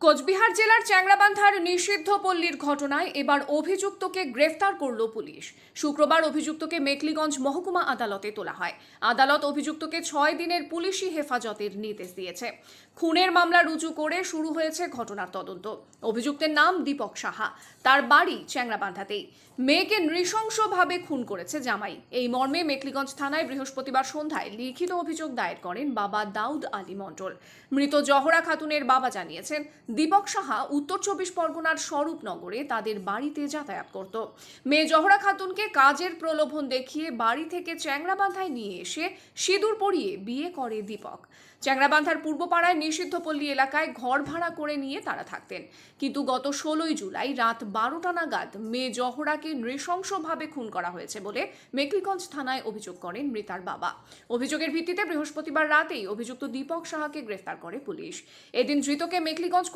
কোচবিহার জেলার চ্যাংড়াবান্ধার নিষিদ্ধ পল্লীর ঘটনায় এবার অভিযুক্তকে গ্রেফতার করল পুলিশ। শুক্রবার অভিযুক্তকে মেখলিগঞ্জ মহকুমা আদালতে তোলা হয়। আদালত অভিযুক্তকে 6 দিনের পুলিশি হেফাজতের নির্দেশ দিয়েছে। খুনের মামলা রুজু করে শুরু হয়েছে ঘটনার তদন্ত। অভিযুক্তের নাম দীপক সাহা। তার বাড়ি চ্যাংড়াবান্ধাতেই। মেয়েকে নৃশংসভাবে খুন করেছে জামাই। এই মর্মে মেখলিগঞ্জ থানায় বৃহস্পতিবার সন্ধ্যায় লিখিত অভিযোগ দায়ের করেন বাবা দাউদ আলী মণ্ডল। মৃত জহরা খাতুনের বাবা জানিয়েছেন, দীপক সাহা উত্তর 24 পরগনার স্বরূপনগরে তাদের বাড়িতে যাতায়াত করত। মেয়ে জহরা খাতুনকে কাজের প্রলোভন দেখিয়ে বাড়ি থেকে চ্যাংড়াবান্ধায় নিয়ে এসে সিঁদুর পরিয়ে বিয়ে করে দীপক। চ্যাংড়াবান্ধার পূর্বপাড়ায় নিষিদ্ধ পল্লী এলাকায় ঘর ভাড়া করে নিয়ে তারা থাকতেন। কিন্তু গত 16 জুলাই রাত 12টা নাগাদ মেয়ে জহরাকে নৃশংসভাবে খুন করা হয়েছে বলে মেখলিগঞ্জ থানায় অভিযোগ করেন মৃতার বাবা। অভিযোগের ভিত্তিতে বৃহস্পতিবার রাতেই অভিযুক্ত দীপক সাহাকে গ্রেফতার করে পুলিশ। এদিন ধৃতকে মেখলিগঞ্জ